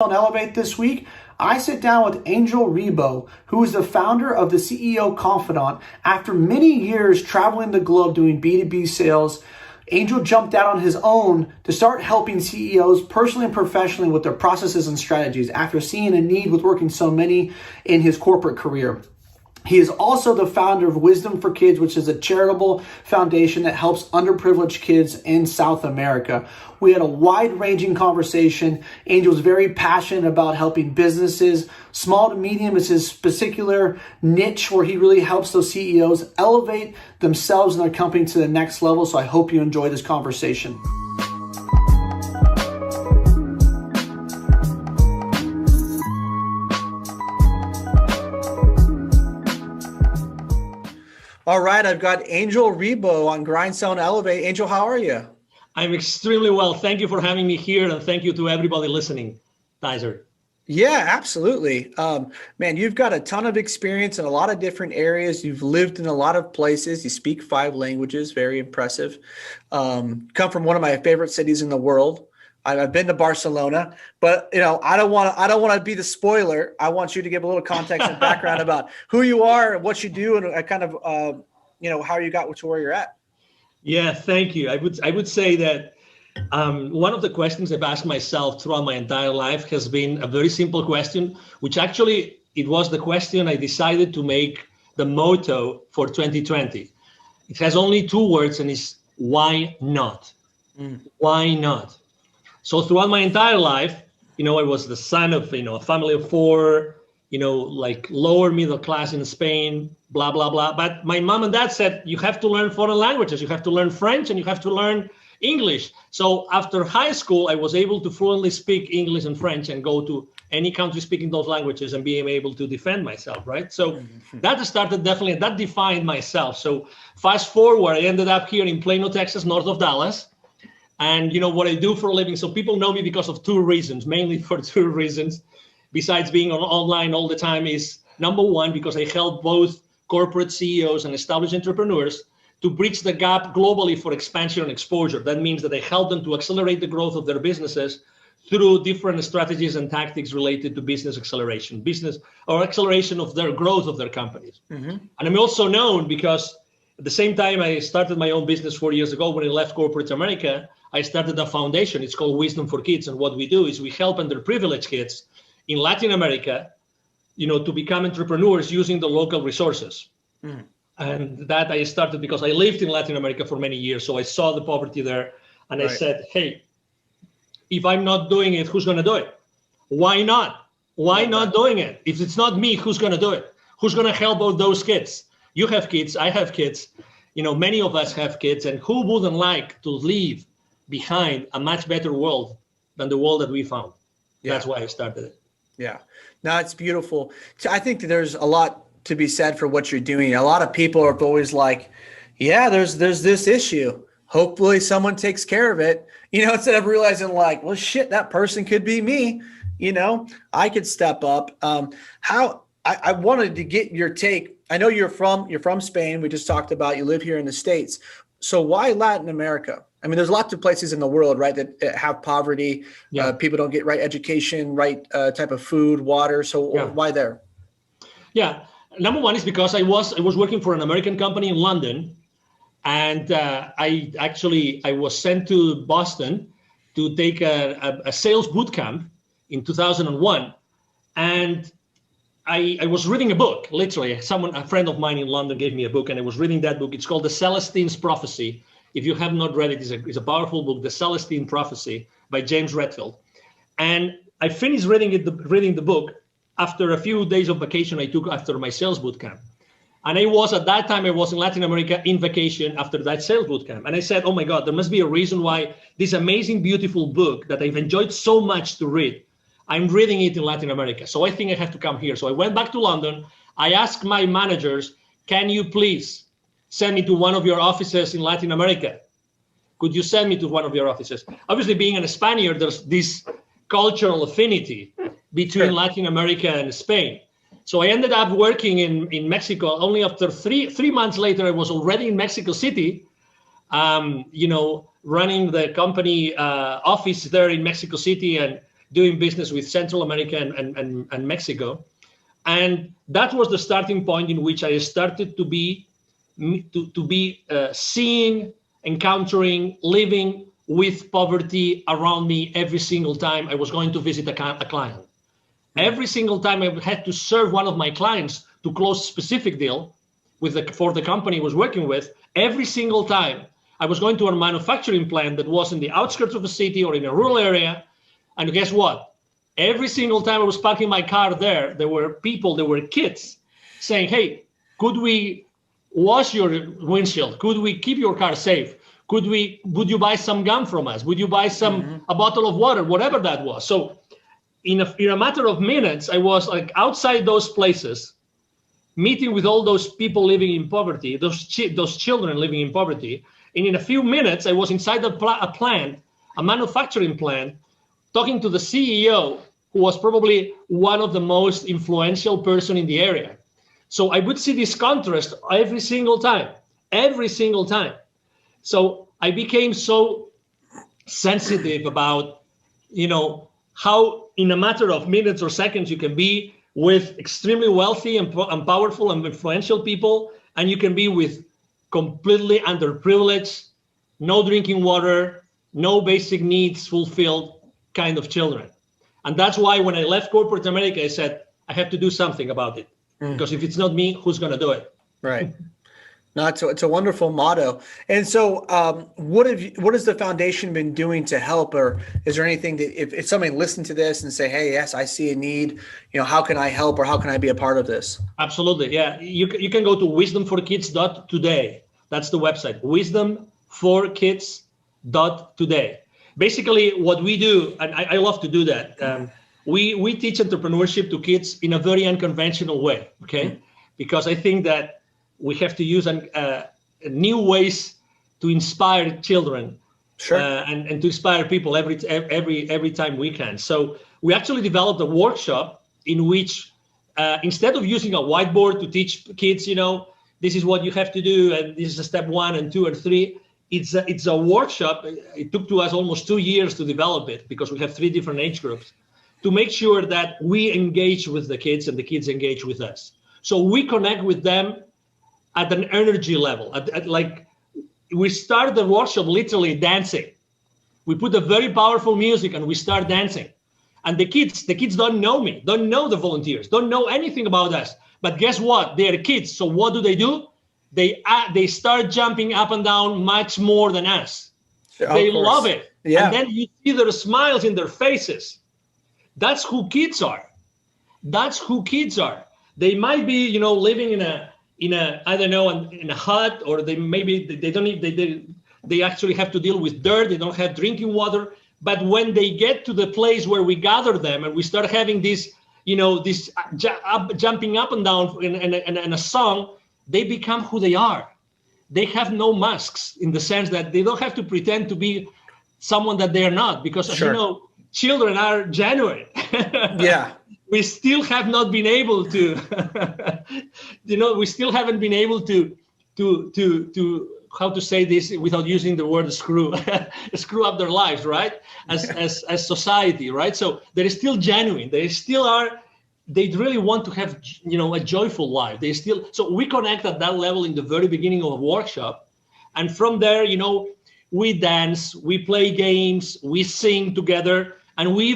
On Elevate this week, I sit down with Angel RIBO, who is the founder of the CEO Confidant. After many years traveling the globe doing B2B sales, Angel jumped out on his own to start helping CEOs personally and professionally with their processes and strategies after seeing a need with working so many in his corporate career. He is also the founder of Wisdom for Kids, which is a charitable foundation that helps underprivileged kids in South America. We had a wide-ranging conversation. Angel is very passionate about helping businesses. Small to medium is his particular niche where he really helps those CEOs elevate themselves and their company to the next level. So I hope you enjoy this conversation. All right, I've got Angel RIBO on Grindstone Elevate. Angel, how are you? I'm extremely well. Thank you for having me here, and thank you to everybody listening, Tyzer. Yeah, absolutely. Man, you've got a ton of experience in a lot of different areas. You've lived in a lot of places. You speak 5 languages, very impressive. Come from one of my favorite cities in the world. I've been to Barcelona, but I don't want to be the spoiler. I want you to give a little context and background about who you are and what you do, and kind of how you got to where you're at. Yeah, thank you. I would say that one of the questions I've asked myself throughout my entire life has been a very simple question, which actually it was the question I decided to make the motto for 2020. It has only 2 words, and it's why not? Why not? So throughout my entire life, I was the son of, a family of 4, like lower middle class in Spain, blah, blah, blah. But my mom and dad said, you have to learn foreign languages. You have to learn French and you have to learn English. So after high school, I was able to fluently speak English and French and go to any country speaking those languages and being able to defend myself, right? So that started definitely, that defined myself. So fast forward, I ended up here in Plano, Texas, north of Dallas. And what I do for a living, so people know me because of 2 reasons, mainly for 2 reasons, besides being online all the time, is number 1, because I help both corporate CEOs and established entrepreneurs to bridge the gap globally for expansion and exposure. That means that I help them to accelerate the growth of their businesses through different strategies and tactics related to business acceleration, or acceleration of their growth of their companies. And I'm also known because at the same time I started my own business 4 years ago when I left corporate America. I started a foundation. It's called Wisdom for Kids. And what we do is we help underprivileged kids in Latin America, to become entrepreneurs using the local resources. And that I started because I lived in Latin America for many years. So I saw the poverty there. And I said, hey, if I'm not doing it, who's going to do it? Why not? Why not doing it? If it's not me, who's going to do it? Who's going to help out those kids? You have kids. I have kids. Many of us have kids. And who wouldn't like to leave behind a much better world than the world that we found? That's why I started it. Yeah, no, it's beautiful. I think that there's a lot to be said for what you're doing. A lot of people are always like, yeah, there's this issue. Hopefully someone takes care of it, instead of realizing like, well, shit, that person could be me. I could step up. I wanted to get your take. I know you're from Spain. We just talked about you live here in the States. So why Latin America? I mean, there's lots of places in the world, right, that have poverty. People don't get right education, right type of food, water. So why there? Yeah. Number 1 is because I was working for an American company in London. And I was sent to Boston to take a sales boot camp in 2001. And I was reading a book, literally. A friend of mine in London gave me a book, and I was reading that book. It's called The Celestine's Prophecy. If you have not read it, it's a powerful book, The Celestine Prophecy by James Redfield. And I finished reading the book after a few days of vacation I took after my sales boot camp. And at that time, I was in Latin America in vacation after that sales boot camp. And I said, oh my God, there must be a reason why this amazing, beautiful book that I've enjoyed so much to read, I'm reading it in Latin America. So I think I have to come here. So I went back to London. I asked my managers, can you please send me to one of your offices in Latin America? Could you send me to one of your offices? Obviously, being a Spaniard, there's this cultural affinity between Latin America and Spain. So I ended up working in Mexico. Only after three months later, I was already in Mexico City, running the company office there in Mexico City. And doing business with Central America and Mexico. And that was the starting point in which I started to be seeing, encountering, living with poverty around me every single time I was going to visit a client. Every single time I had to serve one of my clients to close a specific deal for the company I was working with, every single time I was going to a manufacturing plant that was in the outskirts of a city or in a rural area. And guess what? Every single time I was parking my car there were people, there were kids saying, hey, could we wash your windshield? Could we keep your car safe? Would you buy some gum from us? Would you buy a bottle of water, whatever that was? So in a matter of minutes, I was like outside those places, meeting with all those people living in poverty, those children living in poverty. And in a few minutes, I was inside a manufacturing plant, talking to the CEO, who was probably one of the most influential person in the area. So I would see this contrast every single time. So I became so sensitive about, how in a matter of minutes or seconds you can be with extremely wealthy and powerful and influential people, and you can be with completely underprivileged, no drinking water, no basic needs fulfilled kind of children. And that's why when I left corporate America, I said, I have to do something about it. Because if it's not me, who's going to do it? Right. No, it's a wonderful motto. And so what has the foundation been doing to help? Or is there anything that if somebody listened to this and say, hey, yes, I see a need, how can I help or how can I be a part of this? Absolutely. Yeah. You can go to wisdomforkids.today. That's the website, wisdomforkids.today. Basically what we do, and I love to do that, we teach entrepreneurship to kids in a very unconventional way, okay? Because I think that we have to use new ways to inspire children, sure, and to inspire people every time we can. So we actually developed a workshop in which instead of using a whiteboard to teach kids, this is what you have to do, and this is step 1 and 2 and 3. It's a workshop. It took to us almost 2 years to develop it because we have 3 different age groups to make sure that we engage with the kids and the kids engage with us. So we connect with them at an energy level. Like we start the workshop literally dancing. We put a very powerful music and we start dancing. And the kids don't know me, don't know the volunteers, don't know anything about us. But guess what? They are kids. So what do? They start jumping up and down much more than us. They love it. Yeah. And then you see their smiles in their faces. That's who kids are. They might be, living in a I don't know, in a hut, or they actually have to deal with dirt. They don't have drinking water. But when they get to the place where we gather them and we start having this, jumping up and down in a song, they become who they are. They have no masks in the sense that they don't have to pretend to be someone that they are not, because sure, children are genuine. Yeah. We still have not been able to, we still haven't been able to how to say this without using the word screw up their lives, right? As society, right? So they're still genuine. They really want to have, a joyful life. So we connect at that level in the very beginning of a workshop. And from there, we dance, we play games, we sing together. And we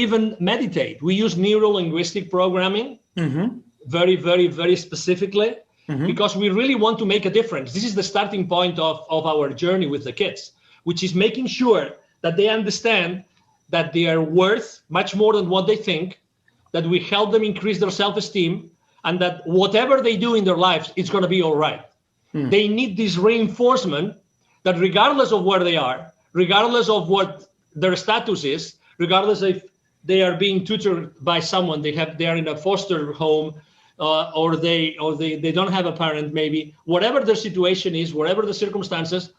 even meditate. We use neuro-linguistic programming very, very, very specifically because we really want to make a difference. This is the starting point of our journey with the kids, which is making sure that they understand that they are worth much more than what they think, that we help them increase their self-esteem, and that whatever they do in their lives, it's going to be all right. They need this reinforcement that regardless of where they are, regardless of what their status is, regardless if they are being tutored by someone, they are in a foster home, or they don't have a parent, maybe, whatever their situation is, whatever the circumstances,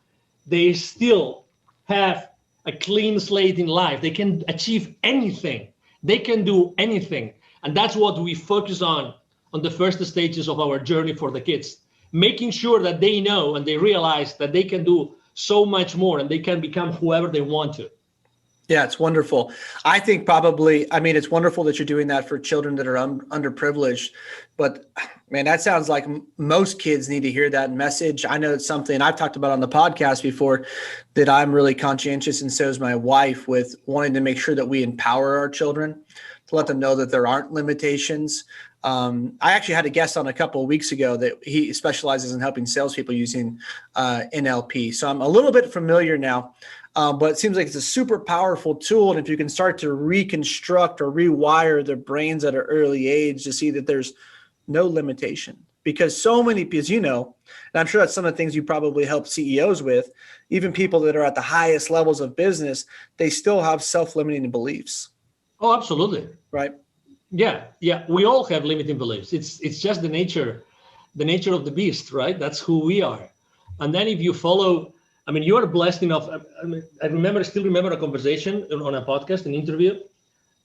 they still have a clean slate in life. They can achieve anything. They can do anything. And that's what we focus on the first stages of our journey for the kids, making sure that they know and they realize that they can do so much more and they can become whoever they want to. Yeah, it's wonderful. I think probably, I mean, it's wonderful that you're doing that for children that are underprivileged, but man, that sounds like most kids need to hear that message. I know it's something I've talked about on the podcast before that I'm really conscientious, and so is my wife, with wanting to make sure that we empower our children, to let them know that there aren't limitations. I actually had a guest on a couple of weeks ago that he specializes in helping salespeople using NLP. So I'm a little bit familiar now. But it seems like it's a super powerful tool. And if you can start to reconstruct or rewire their brains at an early age to see that there's no limitation, because so many, as you know, and I'm sure that's some of the things you probably help CEOs with, even people that are at the highest levels of business, they still have self-limiting beliefs. Oh, absolutely. Right. Yeah. Yeah. We all have limiting beliefs. It's just the nature of the beast, right? That's who we are. And then if you follow, I mean, you are blessed enough. I still remember a conversation on a podcast, an interview,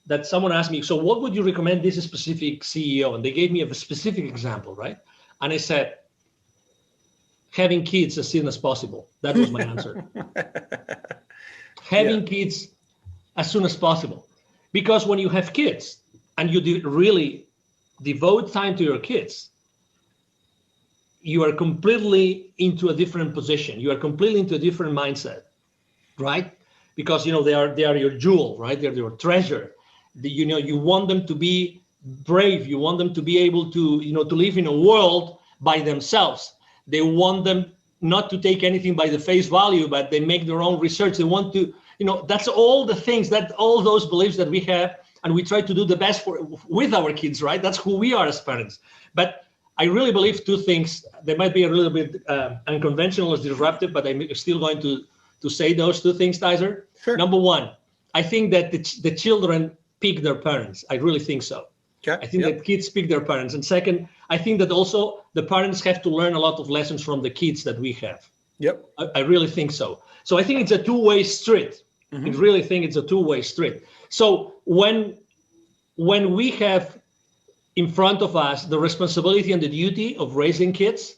that someone asked me, so what would you recommend this specific CEO? And they gave me a specific example, right? And I said, having kids as soon as possible. That was my answer. Having kids as soon as possible. Because when you have kids and you really devote time to your kids, you are completely into a different position. You are completely into a different mindset, right? Because, they are your jewel, right? They're your treasure. You want them to be brave. You want them to be able to, to live in a world by themselves. They want them not to take anything by the face value, but they make their own research. They want to, that's all the things, all those beliefs that we have, and we try to do the best with our kids, right? That's who we are as parents. But I really believe two things. They might be a little bit unconventional or disruptive, but I'm still going to say those two things, Tyzer. Sure. Number one, I think that the children pick their parents. I really think so. Okay. I think that kids pick their parents. And second, I think that also the parents have to learn a lot of lessons from the kids that we have. Yep. I really think so. So I think it's a two-way street. Mm-hmm. I really think it's a two-way street. So when we have in front of us the responsibility and the duty of raising kids,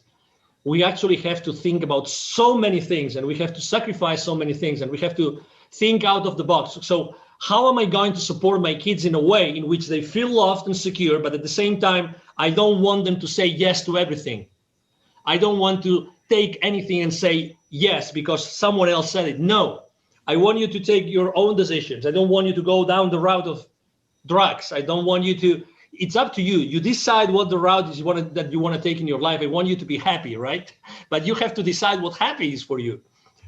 we actually have to think about so many things, and we have to sacrifice so many things, and we have to think out of the box. So how am I going to support my kids in a way in which they feel loved and secure, but at the same time, I don't want them to say yes to everything. I don't want to take anything and say yes because someone else said it. No, I want you to take your own decisions. I don't want you to go down the route of drugs. I don't want you to. It's up to you. You decide what the route is that you want to take in your life. I want you to be happy, right? But you have to decide what happy is for you.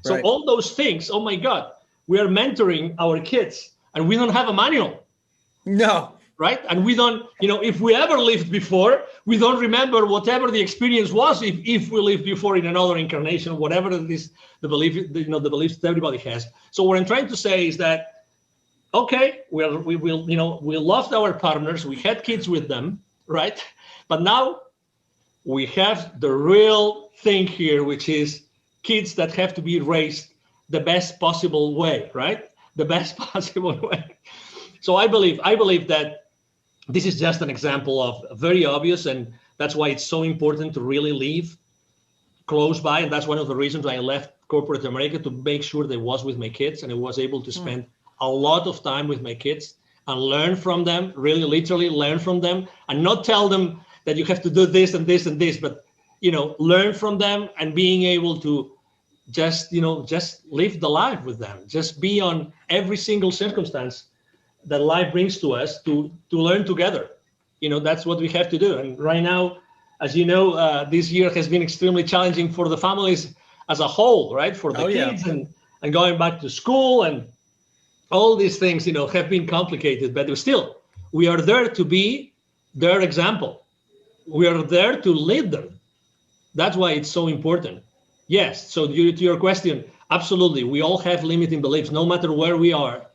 So Right. all those things, oh my God, we are mentoring our kids and we don't have a manual. No. Right? And we don't, if we ever lived before, we don't remember whatever the experience was if we lived before in another incarnation, whatever it is, the beliefs that everybody has. So what I'm trying to say is that, okay, we loved our partners, we had kids with them, right? But now we have the real thing here, which is kids that have to be raised the best possible way, right? The best possible way. So I believe that this is just an example of very obvious, and that's why it's so important to really live close by. And that's one of the reasons I left corporate America, to make sure that I was with my kids and I was able to spend a lot of time with my kids and learn from them, really literally learn from them, and not tell them that you have to do this and this and this, but, learn from them and being able to just live the life with them, just be on every single circumstance that life brings to us to learn together. That's what we have to do. And right now, as you know, this year has been extremely challenging for the families as a whole, right? For the kids and going back to school and all these things, have been complicated, but still, we are there to be their example. We are there to lead them. That's why it's so important. Yes, so to your question, absolutely, we all have limiting beliefs, no matter where we are.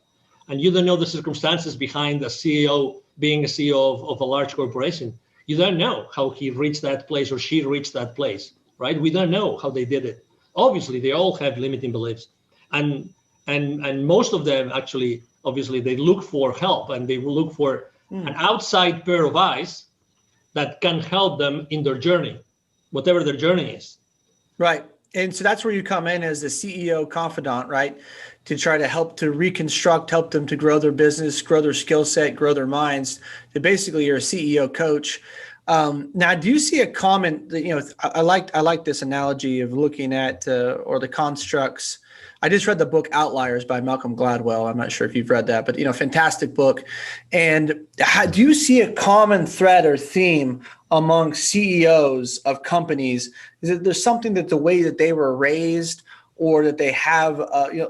And you don't know the circumstances behind a CEO being a CEO of a large corporation. You don't know how he reached that place or she reached that place, right? We don't know how they did it. Obviously, they all have limiting beliefs. And most of them actually, obviously, they look for help, and they will look for an outside pair of eyes that can help them in their journey, whatever their journey is. Right. And so that's where you come in as the CEO Confidant, right? To try to help to reconstruct, help them to grow their business, grow their skill set, grow their minds. So basically, you're a CEO coach. Now, do you see a common? I like this analogy of looking at or the constructs. I just read the book Outliers by Malcolm Gladwell. I'm not sure if you've read that, but fantastic book. And do you see a common thread or theme among CEOs of companies? Is that there's something that the way that they were raised, or that they have,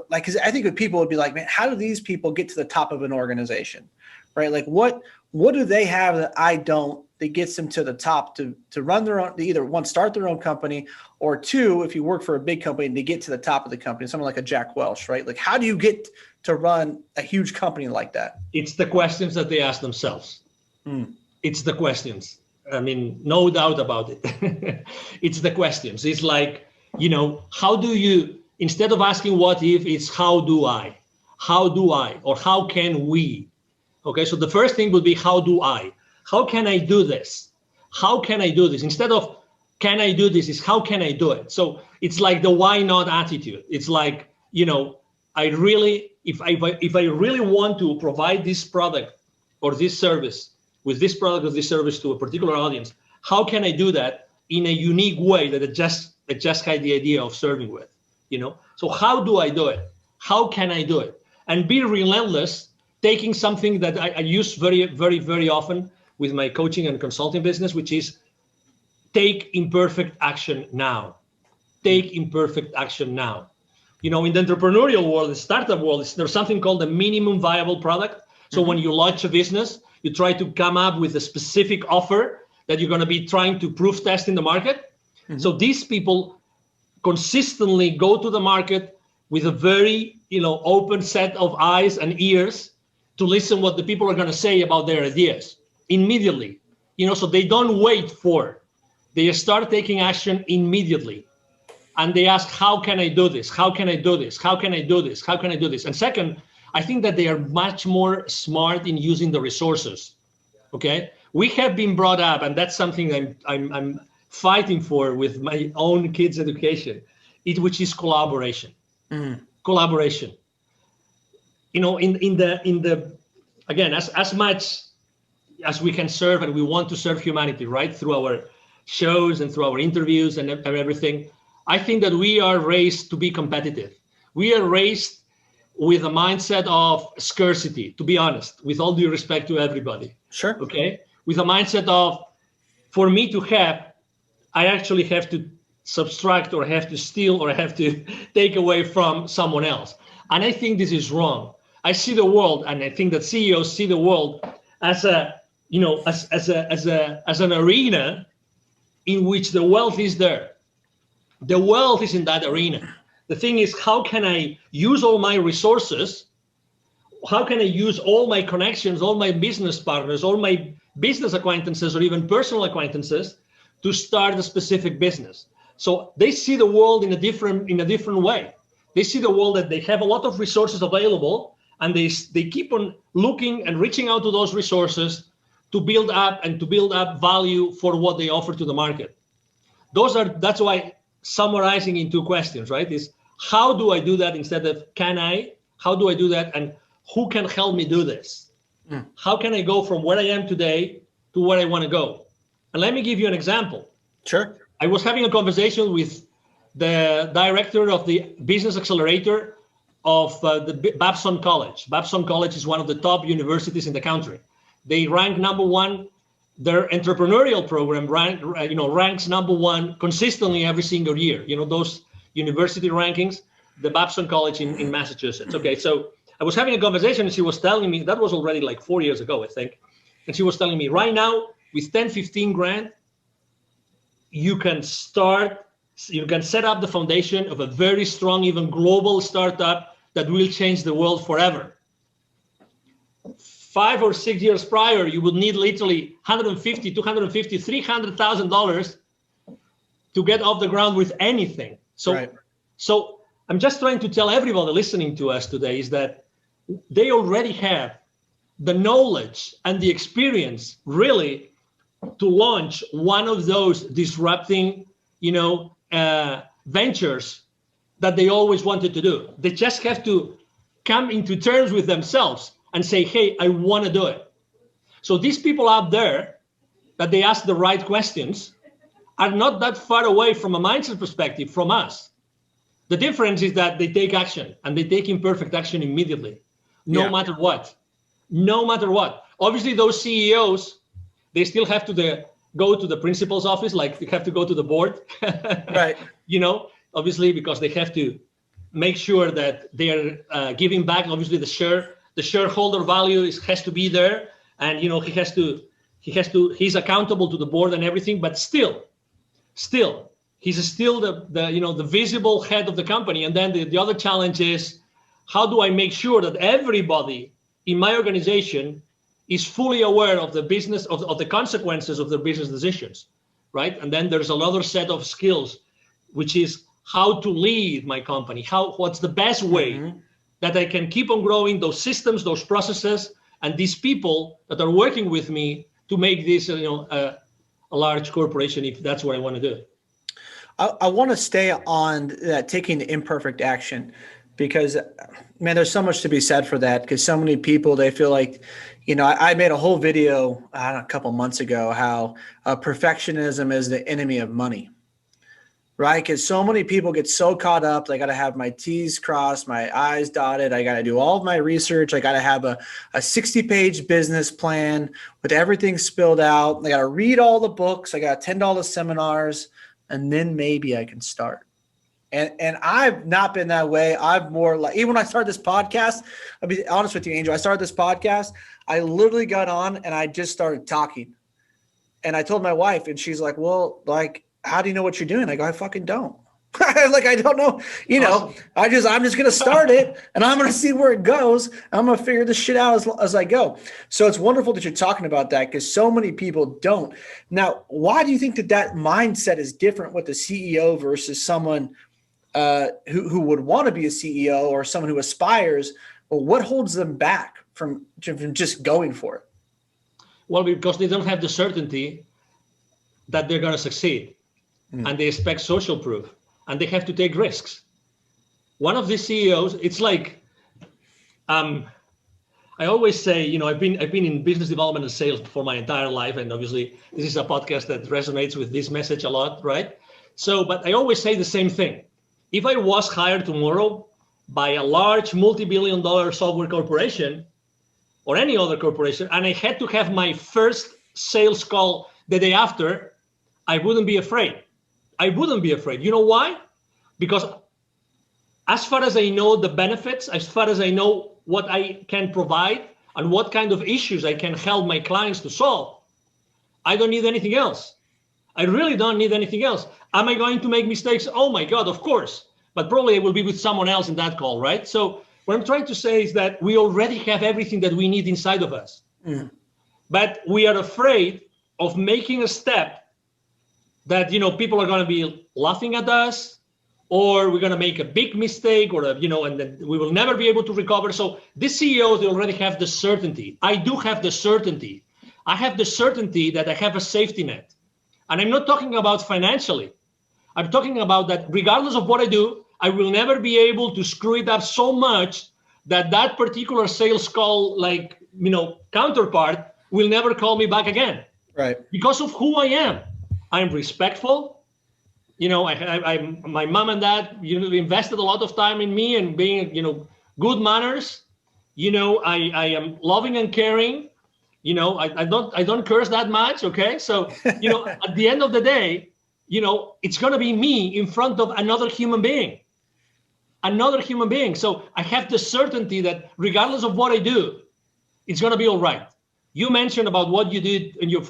because I think people would be like, man, how do these people get to the top of an organization, right? Like what do they have that I don't, that gets them to the top to run their own, to either one, start their own company, or two, if you work for a big company, to get to the top of the company, someone like a Jack Welch, right? Like, how do you get to run a huge company like that? It's the questions that they ask themselves. It's the questions. I mean, no doubt about it. It's the questions. It's like, how do you, instead of asking what if, it's how do I, or how can we? Okay, so the first thing would be, how do I? How can I do this? How can I do this? Instead of can I do this, is how can I do it? So it's like the why not attitude. It's like, I really, if I really want to provide this product or this service, with this product or this service to a particular audience, how can I do that in a unique way that it just had the idea of serving with, So how do I do it? How can I do it? And be relentless, taking something that I use very, very, very often with my coaching and consulting business, which is take imperfect action now. Take imperfect action now. In the entrepreneurial world, the startup world, there's something called the minimum viable product. So when you launch a business, you try to come up with a specific offer that you're going to be trying to proof test in the market. So these people consistently go to the market with a very, open set of eyes and ears to listen what the people are going to say about their ideas immediately. So they don't wait they start taking action immediately. And they ask, how can I do this? How can I do this? How can I do this? How can I do this? And second, I think that they are much more smart in using the resources. Okay, we have been brought up, and that's something I'm fighting for with my own kids' education, which is collaboration. Collaboration. In the again, as much as we can serve, and we want to serve humanity, right, through our shows and through our interviews and everything, I think that we are raised to be competitive. We are raised with a mindset of scarcity, to be honest, with all due respect to everybody. Sure. Okay. With a mindset of, for me to have, I actually have to subtract or have to steal or have to take away from someone else. And I think this is wrong. I see the world, and I think that CEOs see the world as as an arena in which the wealth is there. The wealth is in that arena. The thing is, how can I use all my resources? How can I use all my connections, all my business partners, all my business acquaintances, or even personal acquaintances to start a specific business? So they see the world in a different way. They see the world that they have a lot of resources available, and they keep on looking and reaching out to those resources to build up value for what they offer to the market. That's why, summarizing in two questions, right, is how do I do that instead of can I? How do I do that, and who can help me do this? How can I go from where I am today to where I want to go? And let me give you an example. Sure. I was having a conversation with the director of the business accelerator of the Babson College. Babson College is one of the top universities in the country. They rank number one. Their entrepreneurial program ranks number one consistently every single year. Those university rankings, the Babson College in Massachusetts. Okay, so I was having a conversation, and she was telling me, that was already like 4 years ago, I think. And she was telling me, right now, with 10, 15 grand, you can set up the foundation of a very strong, even global startup that will change the world forever. 5 or 6 years prior, you would need literally $150,000, $250,000, $300,000 to get off the ground with anything. So I'm just trying to tell everybody listening to us today is that they already have the knowledge and the experience really to launch one of those disrupting, ventures that they always wanted to do. They just have to come into terms with themselves and say, hey, I want to do it. So these people out there that they ask the right questions are not that far away from a mindset perspective from us. The difference is that they take action, and they take imperfect action immediately, no matter what. No matter what. Obviously, those CEOs, they still have to go to the principal's office, like they have to go to the board. Right. Obviously, because they have to make sure that they are giving back. Obviously, the shareholder value has to be there, and he's accountable to the board and everything. But still, he's still the visible head of the company. And then the other challenge is, how do I make sure that everybody in my organization is fully aware of the business of the consequences of their business decisions, right? And then there's another set of skills, which is how to lead my company. What's the best way that I can keep on growing those systems, those processes, and these people that are working with me to make this, a large corporation, if that's what I want to do. I want to stay on that, taking imperfect action, because, man, there's so much to be said for that. Because so many people, they feel like, I made a whole video a couple months ago how perfectionism is the enemy of money, right? Because so many people get so caught up. I got to have my T's crossed, my I's dotted. I got to do all of my research. I got to have a 60-page business plan with everything spilled out. I got to read all the books. I got $10 seminars, and then maybe I can start. And I've not been that way. I've more like, even when I started this podcast, I'll be honest with you, Angel, I started this podcast. I literally got on and I just started talking. And I told my wife, and she's like, well, like, how do you know what you're doing? I go, I fucking don't. Like, I don't know, Awesome. I'm just going to start it, and I'm going to see where it goes. I'm going to figure this shit out as I go. So it's wonderful that you're talking about that, because so many people don't. Now, why do you think that mindset is different with the CEO versus someone who would want to be a CEO, or someone who aspires? Well, what holds them back from just going for it? Well, because they don't have the certainty that they're going to succeed, and they expect social proof, and they have to take risks. One of the CEOs, it's like, I always say, I've been in business development and sales for my entire life, and obviously this is a podcast that resonates with this message a lot, right? So, but I always say the same thing. If I was hired tomorrow by a large multi-billion-dollar software corporation or any other corporation, and I had to have my first sales call the day after, I wouldn't be afraid. I wouldn't be afraid. You know why? Because as far as I know the benefits, as far as I know what I can provide and what kind of issues I can help my clients to solve, I don't need anything else. I really don't need anything else. Am I going to make mistakes? Oh my God, of course. But probably I will be with someone else in that call, right? So what I'm trying to say is that we already have everything that we need inside of us. But we are afraid of making a step that, people are going to be laughing at us, or we're going to make a big mistake, or, and then we will never be able to recover. So these CEOs, they already have the certainty. I do have the certainty. I have the certainty that I have a safety net. And I'm not talking about financially. I'm talking about that regardless of what I do, I will never be able to screw it up so much that particular sales call, counterpart will never call me back again. Right. Because of who I am. I'm respectful. My mom and dad, invested a lot of time in me and being, good manners. I am loving and caring. I don't curse that much. Okay. So, at the end of the day, it's going to be me in front of another human being. So I have the certainty that regardless of what I do, it's going to be all right. You mentioned about what you did in your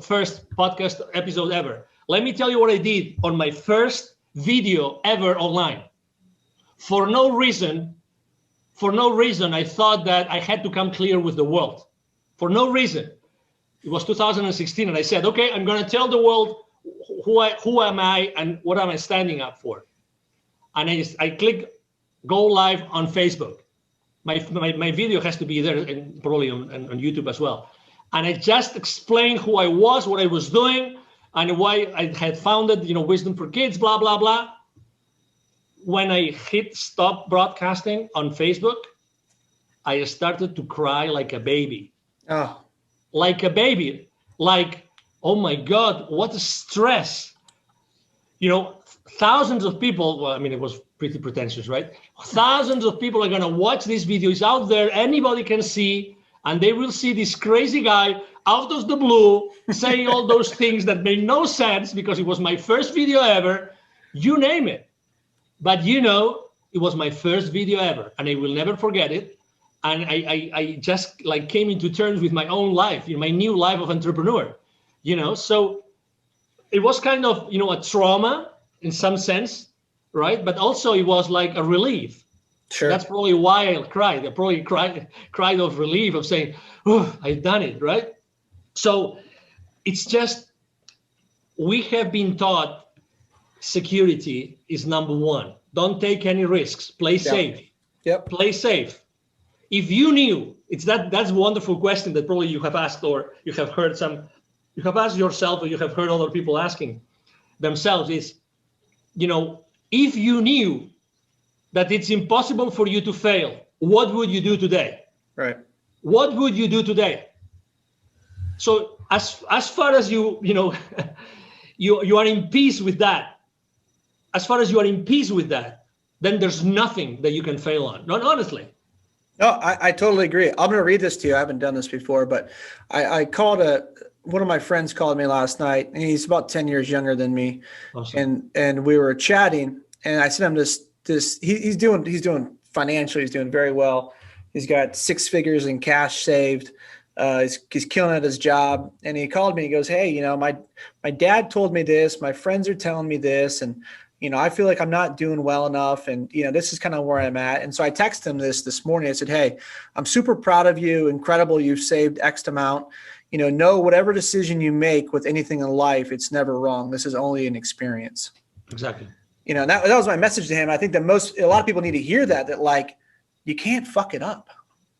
first podcast episode ever. Let me tell you what I did on my first video ever online. For no reason, I thought that I had to come clear with the world. For no reason. It was 2016, and I said, okay, I'm going to tell the world who am I and what am I standing up for. And I click go live on Facebook. My video has to be there, and probably on YouTube as well. And I just explained who I was, what I was doing, and why I had founded, Wisdom for Kids, blah, blah, blah. when I hit stop broadcasting on Facebook, I started to cry like a baby. Oh. Like a baby. Like, oh my God, what a stress. Thousands of people, well, I mean, it was pretty pretentious, right? Thousands of people are going to watch this video. It's out there. Anybody can see, and they will see this crazy guy out of the blue saying all those things that made no sense because it was my first video ever. You name it. But it was my first video ever, and I will never forget it. And I just like came into terms with my own life, my new life of entrepreneur, so it was kind of, a trauma in some sense, right? But also it was like a relief. Sure. That's probably why I cried. I probably cried of relief of saying, oh, I've done it, right? So it's just, we have been taught security is number one. Don't take any risks. Play safe. Yep. Play safe. If you knew, that's a wonderful question that probably you have asked, or you have heard you have asked yourself, or you have heard other people asking themselves is, if you knew that it's impossible for you to fail, what would you do today? Right. What would you do today? So as far as you are in peace with that, then there's nothing that you can fail on. Not honestly. No, I totally agree. I'm going to read this to you. I haven't done this before, but I called one of my friends called me last night, and he's about 10 years younger than me. Awesome. And we were chatting, and I sent him this, he's doing financially, he's doing very well. He's got 6 figures in cash saved. He's killing at his job. And he called me, he goes, hey, my dad told me this, my friends are telling me this. And, I feel like I'm not doing well enough. And, this is kind of where I'm at. And so I texted him this morning. I said, hey, I'm super proud of you. Incredible. You've saved X amount. Know whatever decision you make with anything in life, it's never wrong. This is only an experience. Exactly. That was my message to him. I think a lot of people need to hear that like, you can't fuck it up.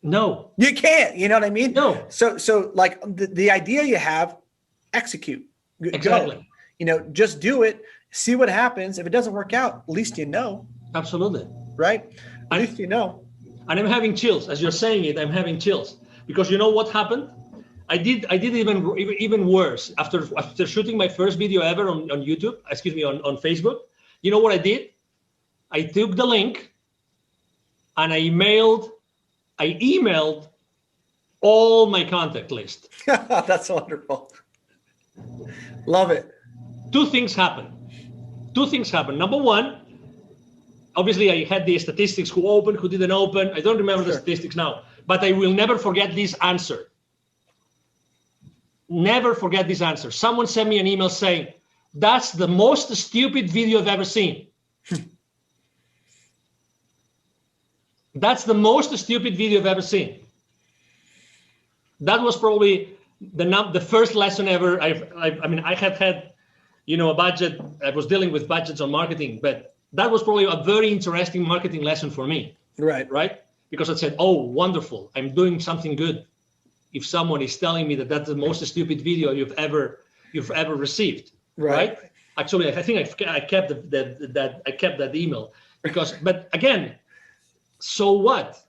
No, you can't. You know what I mean? No. So like the idea you have, execute. Exactly. Go. Just do it. See what happens. If it doesn't work out, at least Absolutely. Right? At least And I'm having chills. As you're saying it, I'm having chills. Because you know what happened? I did even worse. After shooting my first video ever on YouTube, on Facebook, you know what I did? I took the link and I emailed all my contact list. That's wonderful. Love it. Two things happened. Number one, obviously I had the statistics, who opened, who didn't open. I don't remember the statistics now, but I will never forget this answer. Never forget this answer. Someone sent me an email saying, that's the most stupid video I've ever seen. That's the most stupid video I've ever seen. That was probably the first lesson ever. I had a budget. I was dealing with budgets on marketing, but that was probably a very interesting marketing lesson for me. Right? Because I said, oh, wonderful. I'm doing something good. If someone is telling me that that's the most stupid video you've ever received. Right? Actually, I think I kept that email but again, so what?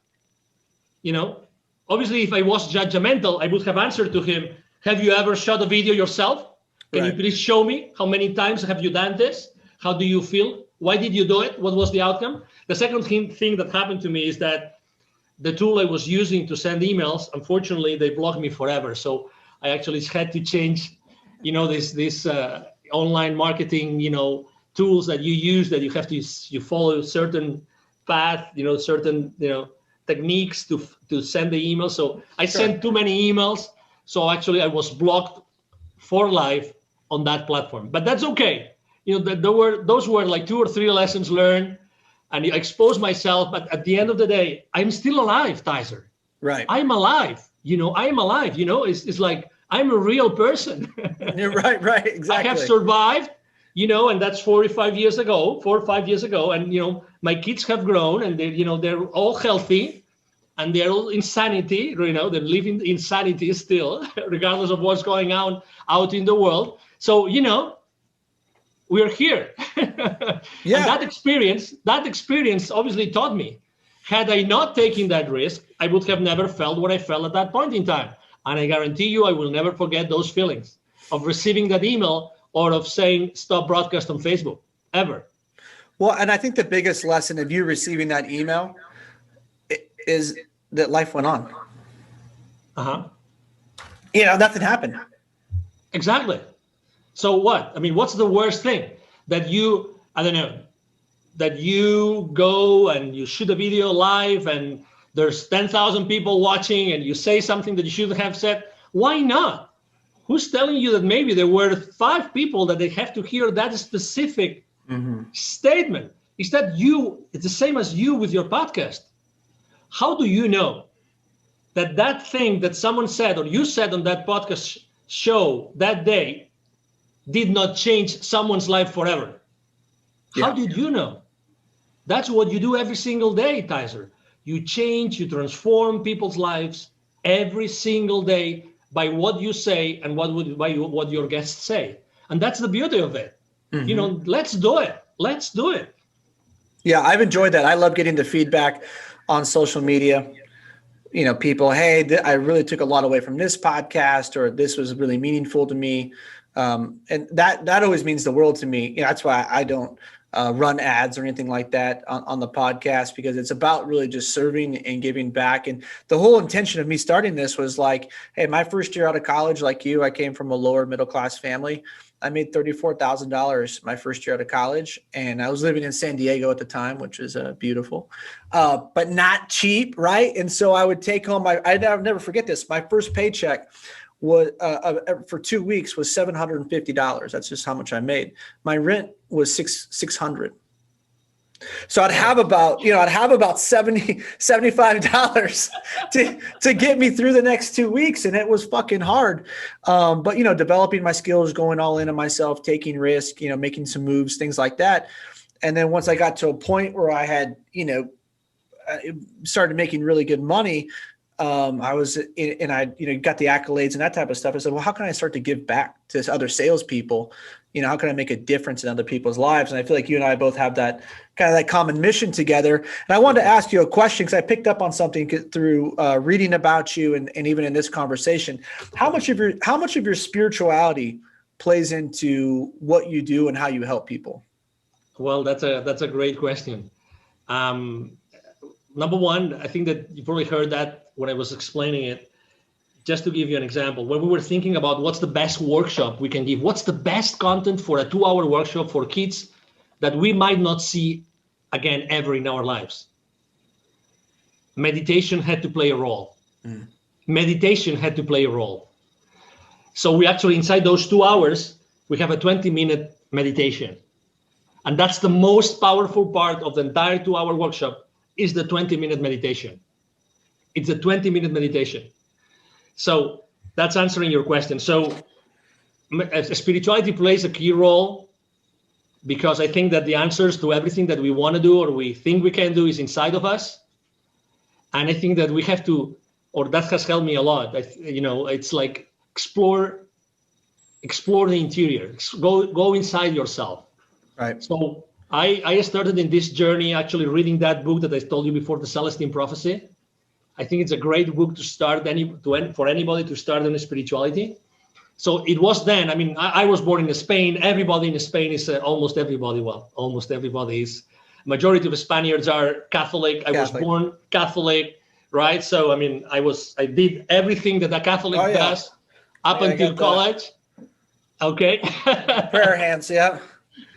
Obviously, if I was judgmental, I would have answered to him, have you ever shot a video yourself? Can you please show me how many times have you done this? How do you feel? Why did you do it? What was the outcome? The second thing that happened to me is that the tool I was using to send emails, unfortunately, they blocked me forever. So I actually had to change, this online marketing, tools that you use, that you follow a certain path, certain, techniques to send the email. So I sent too many emails. So actually I was blocked for life on that platform, but that's okay. Those were like 2 or 3 lessons learned, and I exposed myself. But at the end of the day, I'm still alive, Tyzer. Right. I'm alive. I'm alive. It's like I'm a real person. You're right. Exactly. I have survived. And that's 4 or 5 years ago. And my kids have grown, and they're all healthy, and they're all in sanity. They're living in sanity still, regardless of what's going on out in the world. So we're here. Yeah. And that experience obviously taught me. Had I not taken that risk, I would have never felt what I felt at that point in time. And I guarantee you, I will never forget those feelings of receiving that email or of saying, stop broadcast on Facebook, ever. Well, and I think the biggest lesson of you receiving that email is that life went on. Nothing happened. Exactly. So what? I mean, what's the worst thing? That you, I don't know, that you go and you shoot a video live and there's 10,000 people watching and you say something that you shouldn't have said. Why not? Who's telling you that maybe there were 5 people that they have to hear that specific statement? Is that you? It's the same as you with your podcast. How do you know that that thing that someone said or you said on that podcast show that day did not change someone's life forever? Yeah. How did you know? That's what you do every single day, Tyzer. You change, you transform people's lives every single day by what you say and what your guests say. And that's the beauty of it. Let's do it. Let's do it. Yeah, I've enjoyed that. I love getting the feedback on social media. People, hey, I really took a lot away from this podcast, or this was really meaningful to me. And that always means the world to me. That's why I don't run ads or anything like that on the podcast, because it's about really just serving and giving back. And the whole intention of me starting this was like, hey, my first year out of college, like you, I came from a lower middle class family. I made $34,000 my first year out of college, and I was living in San Diego at the time, which is beautiful, but not cheap, right? And so I would take home I'll never forget this. My first paycheck was for 2 weeks was $750. That's just how much I made. My rent was $600. So I'd have about $70, $75 to get me through the next 2 weeks. And it was fucking hard. But, developing my skills, going all in on myself, taking risk, making some moves, things like that. And then once I got to a point where I had, started making really good money, I was in, and I, got the accolades and that type of stuff. I said, well, how can I start to give back to other salespeople? How can I make a difference in other people's lives? And I feel like you and I both have that kind of that common mission together. And I wanted to ask you a question, because I picked up on something through reading about you and even in this conversation. How much of your spirituality plays into what you do and how you help people? Well, that's a great question. Number one, I think that you've probably heard that when I was explaining it. Just to give you an example, when we were thinking about what's the best workshop we can give, what's the best content for a 2-hour workshop for kids that we might not see again ever in our lives, meditation had to play a role. Meditation had to play a role. So we actually, inside those 2 hours, we have a 20-minute meditation. And that's the most powerful part of the entire 2-hour workshop, is the 20-minute meditation. It's a 20-minute meditation. So that's answering your question. So spirituality plays a key role, because I think that the answers to everything that we want to do or we think we can do is inside of us. And I think that we have to, or that has helped me a lot. It's like explore the interior, go inside yourself. Right. So I started in this journey actually reading that book that I told you before, The Celestine Prophecy. I think it's a great book to start for anybody to start in spirituality. So it was then. I mean, I was born in Spain. Everybody in Spain is almost everybody is. Majority of Spaniards are Catholic. I was born Catholic, right? So I mean, I did everything that a Catholic does up until college. Okay. Prayer hands, yeah.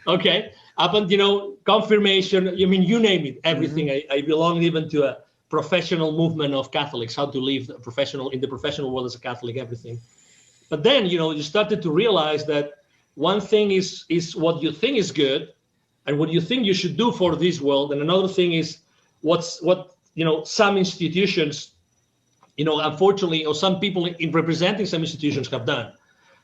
Okay. Up until confirmation. I mean, you name it. Everything. I belong even to a professional movement of Catholics, how to live in the professional world as a Catholic, everything. But then, you started to realize that one thing is what you think is good and what you think you should do for this world. And another thing is what some institutions, unfortunately, or some people in representing some institutions have done.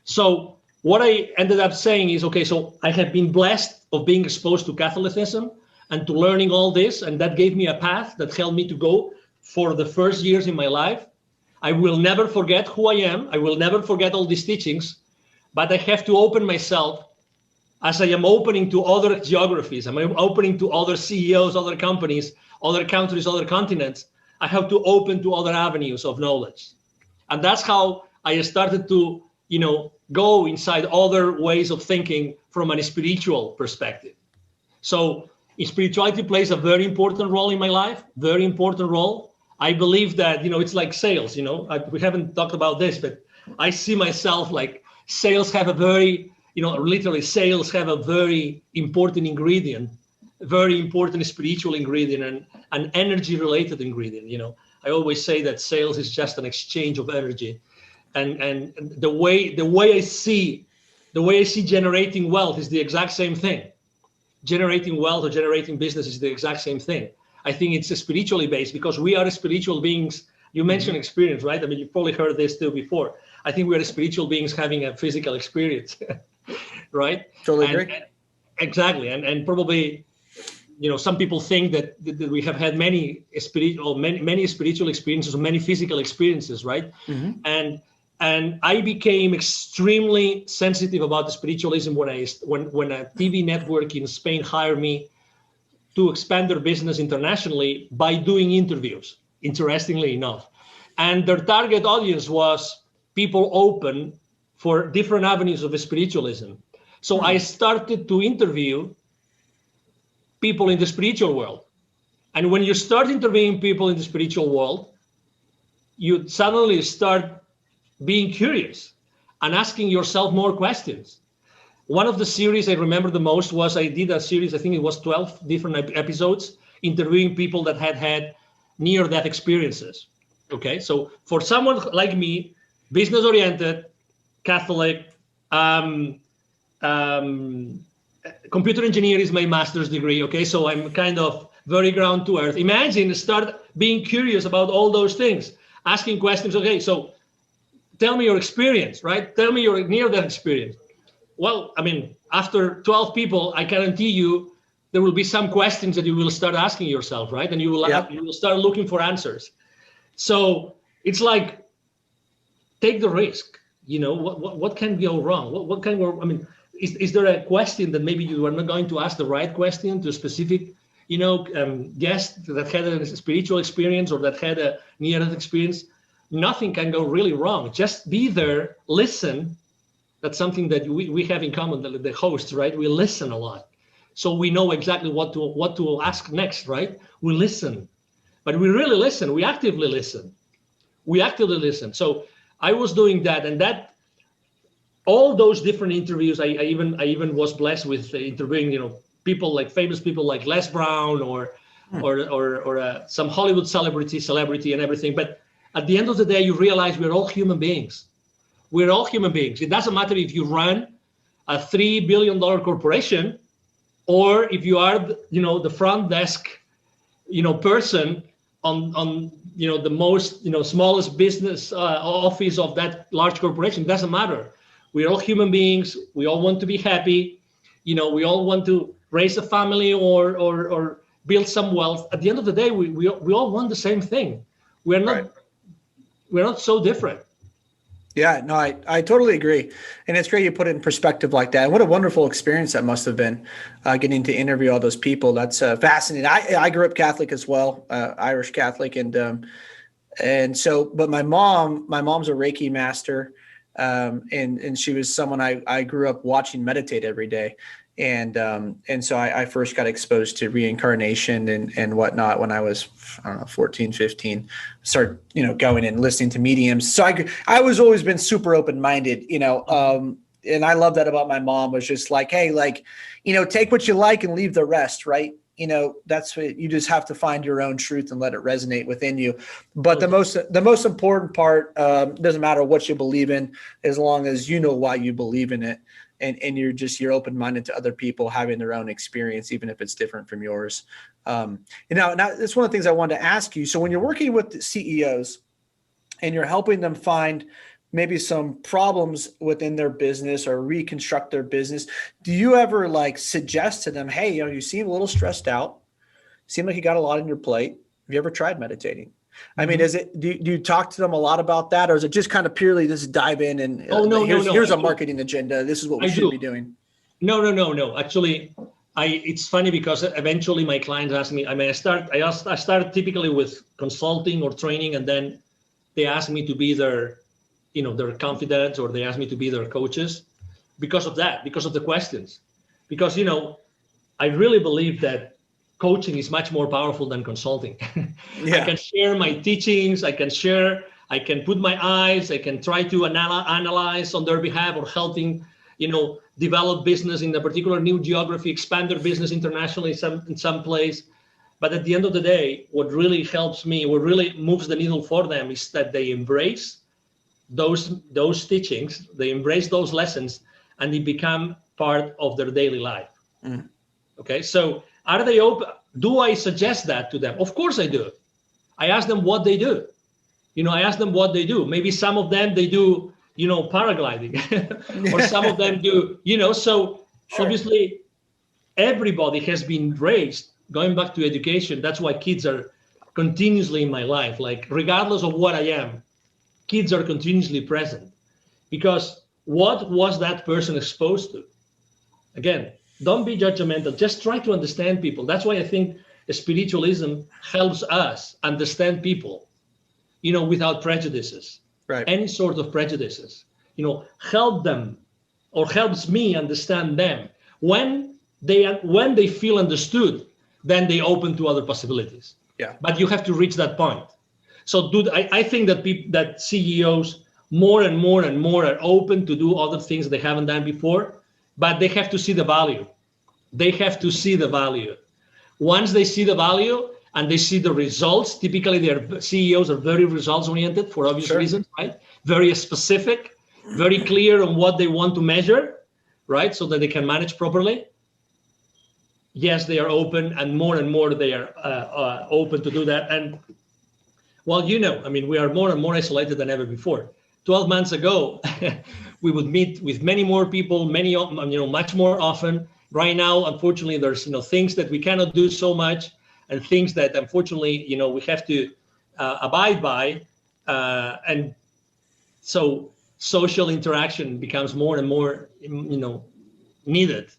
So what I ended up saying is, okay, so I have been blessed of being exposed to Catholicism and to learning all this. And that gave me a path that helped me to go for the first years in my life. I will never forget who I am. I will never forget all these teachings, but I have to open myself as I am opening to other geographies, I'm opening to other CEOs, other companies, other countries, other continents, I have to open to other avenues of knowledge. And that's how I started to, go inside other ways of thinking from a spiritual perspective. So spirituality plays a very important role in my life, very important role. I believe that, it's like sales, we haven't talked about this, but I see myself like sales have a very, literally sales have a very important ingredient, very important spiritual ingredient and an energy related ingredient. I always say that sales is just an exchange of energy. And the way I see generating wealth is the exact same thing. Generating wealth or generating business is the exact same thing. I think it's spiritually based because we are spiritual beings. You mentioned experience, right? I mean, you've probably heard this too before. I think we are spiritual beings having a physical experience, right? Totally agree. Exactly. And probably, some people think that we have had many spiritual experiences or many physical experiences, right? Mm-hmm. And I became extremely sensitive about the spiritualism when a TV network in Spain hired me to expand their business internationally by doing interviews, interestingly enough. And their target audience was people open for different avenues of spiritualism. So I started to interview people in the spiritual world. And when you start interviewing people in the spiritual world, you suddenly start being curious and asking yourself more questions. One of the series I remember the most was I did a series, I think it was 12 different episodes, interviewing people that had near-death experiences. Okay, so for someone like me, business-oriented, Catholic, computer engineer is my master's degree. Okay, so I'm kind of very ground to earth. Imagine start being curious about all those things, asking questions. Okay, so tell me your experience, right? Tell me your near-death experience. Well, I mean, after 12 people, I guarantee you there will be some questions that you will start asking yourself, right? And you will start looking for answers. So it's like, take the risk. What can go wrong? What can go? I mean, is there a question that maybe you are not going to ask the right question to a specific, guest that had a spiritual experience or that had a near-death experience? Nothing can go really wrong. Just be there, listen. That's something that we have in common, the hosts, right? We listen a lot. So we know exactly what to ask next, right? We listen, but we really listen. We actively listen. So I was doing that, and that all those different interviews, I even was blessed with interviewing, people like famous people like Les Brown or some Hollywood celebrity and everything. But at the end of the day, you realize we're all human beings. We're all human beings. It doesn't matter if you run a $3 billion corporation or if you are, the front desk, person on the most, smallest business office of that large corporation. It doesn't matter. We're all human beings. We all want to be happy. We all want to raise a family or build some wealth. At the end of the day, we all want the same thing. We're not so different. Yeah, no, I totally agree. And it's great you put it in perspective like that. And what a wonderful experience that must have been, getting to interview all those people. That's fascinating. I grew up Catholic as well, Irish Catholic. And so, but my mom's a Reiki master. And she was someone I grew up watching meditate every day. And so I first got exposed to reincarnation and whatnot when I was, 14, 15, started, going and listening to mediums. So I was always been super open-minded, and I love that about my mom was just like, hey, take what you like and leave the rest. Right. That's what you just have to find your own truth and let it resonate within you. But the most important part, doesn't matter what you believe in, as long as you know why you believe in it. And you're open-minded to other people having their own experience, even if it's different from yours. Now that's one of the things I wanted to ask you. So when you're working with the CEOs and you're helping them find maybe some problems within their business or reconstruct their business, do you ever suggest to them, hey, you seem a little stressed out, seem like you got a lot on your plate. Have you ever tried meditating? I mean, do you talk to them a lot about that, or is it just kind of purely just dive in and here's a marketing agenda? This is what we should be doing. No. Actually, it's funny because eventually my clients ask me. I mean, I start typically with consulting or training, and then they ask me to be their confidants, or they ask me to be their coaches because of that, because of the questions. Because I really believe that coaching is much more powerful than consulting. Yeah. I can share my teachings. I can put my eyes. I can try to analyze on their behalf, or helping develop business in a particular new geography, expand their business internationally in some place. But at the end of the day, what really helps me, what really moves the needle for them, is that they embrace those teachings, they embrace those lessons, and they become part of their daily life. Okay, so are they open? Do I suggest that to them? Of course I do. I ask them what they do. Maybe some of them, they do paragliding, or some of them do, so sure. Obviously everybody has been raised, going back to education. That's why kids are continuously in my life. Like, regardless of what I am, kids are continuously present, because what was that person exposed to? Again, don't be judgmental. Just try to understand people. That's why I think spiritualism helps us understand people, without prejudices, right? Any sort of prejudices, help them, or helps me understand them. When they feel understood, then they open to other possibilities. Yeah. But you have to reach that point. So, I think that CEOs more and more are open to do other things they haven't done before, but they have to see the value. Once they see the value and they see the results, typically their CEOs are very results oriented for obvious reasons, right? Very specific, very clear on what they want to measure, right? So that they can manage properly. Yes, they are open, and more they are open to do that. And well, we are more and more isolated than ever before. 12 months ago, we would meet with many more people, much more often. Right now, unfortunately, there's things that we cannot do so much, and things that unfortunately we have to abide by, and so social interaction becomes more and more needed.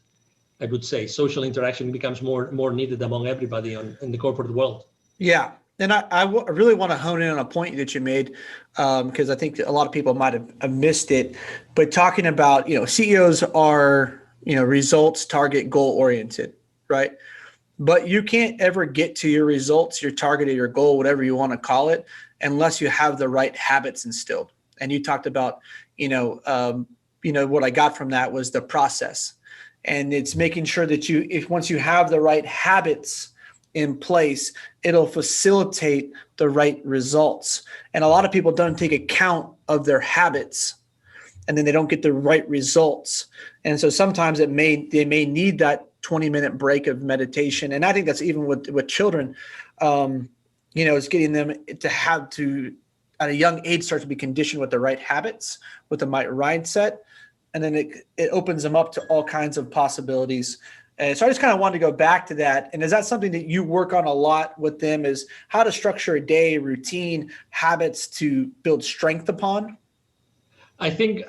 I would say social interaction becomes more needed among everybody in the corporate world. Yeah. And I really want to hone in on a point that you made, because I think a lot of people might have missed it. But talking about, CEOs are, results, target, goal oriented, right? But you can't ever get to your results, your target, or your goal, whatever you want to call it, unless you have the right habits instilled. And you talked about, what I got from that was the process. And it's making sure that once you have the right habits in place, it'll facilitate the right results. And a lot of people don't take account of their habits, and then they don't get the right results. And so sometimes they may need that 20-minute break of meditation. And I think that's even with children, it's getting them to have to, at a young age, start to be conditioned with the right habits, with the right mindset. And then it opens them up to all kinds of possibilities. And so I just kind of wanted to go back to that. And is that something that you work on a lot with them, is how to structure a day, routine, habits to build strength upon? I think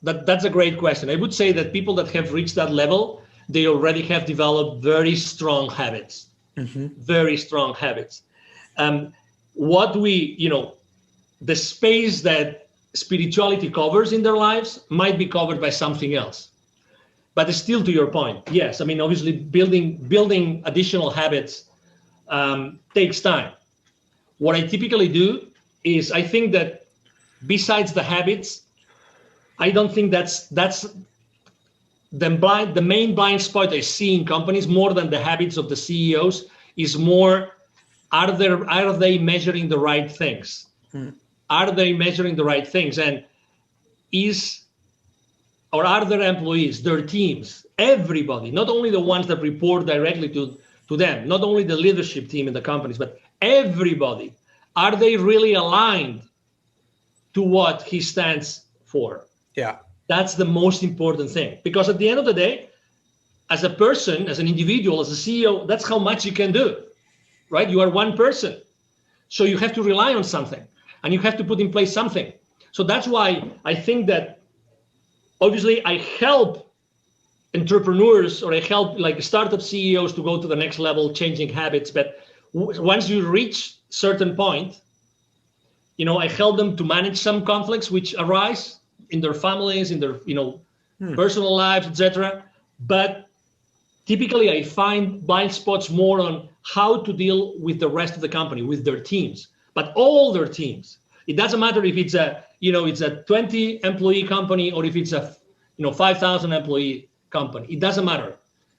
that's a great question. I would say that people that have reached that level, they already have developed very strong habits, very strong habits. The space that spirituality covers in their lives might be covered by something else. But still, to your point, yes. Obviously, building additional habits takes time. What I typically do is, I think that besides the habits, I don't think that's the main blind spot I see in companies, more than the habits of the CEOs, is more, are they measuring the right things? Are they measuring the right things? And are their employees, their teams, everybody, not only the ones that report directly to them, not only the leadership team in the companies, but everybody, are they really aligned to what he stands for? Yeah. That's the most important thing. Because at the end of the day, as a person, as an individual, as a CEO, that's how much you can do, right? You are one person. So you have to rely on something, and you have to put in place something. So that's why I think that obviously I help entrepreneurs, or I help like startup CEOs to go to the next level, changing habits. But once you reach certain point, I help them to manage some conflicts which arise in their families, in their, personal lives, etc. But typically I find blind spots more on how to deal with the rest of the company, with their teams, but all their teams. It doesn't matter if it's a 20 employee company or if it's a 5,000 employee company. It doesn't matter.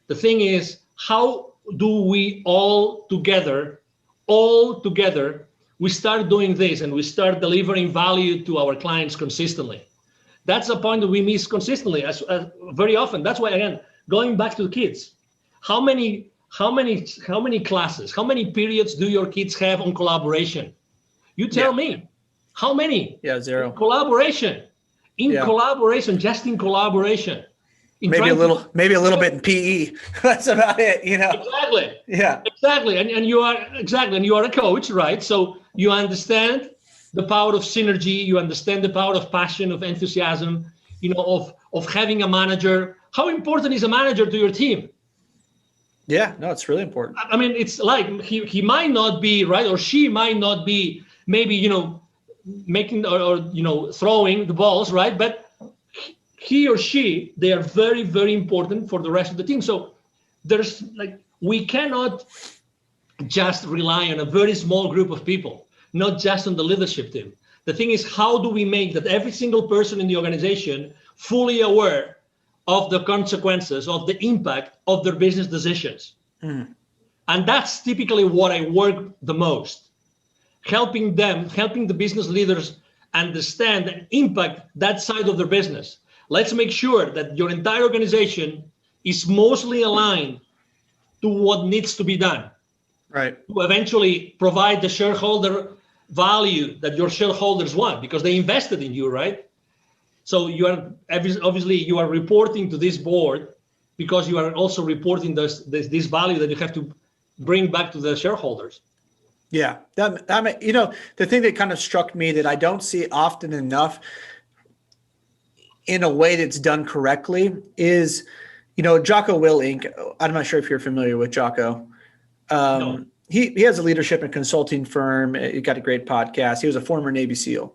The thing is, how do we all together, we start doing this and we start delivering value to our clients consistently? That's the point that we miss consistently, as very often. That's why, again, going back to the kids, how many classes, how many periods do your kids have on collaboration? You tell me. How many? Yeah, zero. Collaboration. Collaboration, just in collaboration. Maybe a little bit in PE. That's about it, Exactly. Yeah. Exactly. And you are a coach, right? So you understand the power of synergy, you understand the power of passion, of enthusiasm, of having a manager. How important is a manager to your team? Yeah, no, it's really important. I mean, it's like he might not be, right, or she might not be maybe, making or throwing the balls, right? But he or she, they are very, very important for the rest of the team. So we cannot just rely on a very small group of people, not just on the leadership team. The thing is, how do we make that every single person in the organization fully aware of the consequences, of the impact of their business decisions? And that's typically what I work the most. Helping the business leaders understand and impact that side of their business. Let's make sure that your entire organization is mostly aligned to what needs to be done. Right. To eventually provide the shareholder value that your shareholders want, because they invested in you, right? So you are obviously reporting to this board because you are also reporting this value that you have to bring back to the shareholders. Yeah, the thing that kind of struck me that I don't see often enough in a way that's done correctly is, Jocko Willink. I'm not sure if you're familiar with Jocko. No. He has a leadership and consulting firm. He got a great podcast. He was a former Navy SEAL.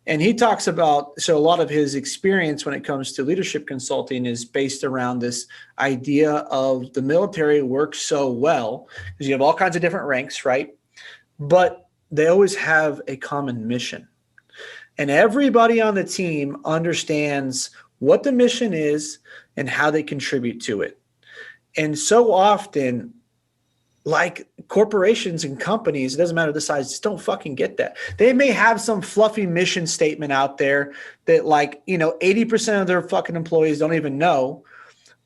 And he talks about, so a lot of his experience when it comes to leadership consulting is based around this idea of the military works so well because you have all kinds of different ranks, right? But they always have a common mission. And everybody on the team understands what the mission is and how they contribute to it. And so often, like corporations and companies, it doesn't matter the size, just don't fucking get that. They may have some fluffy mission statement out there that 80% of their fucking employees don't even know.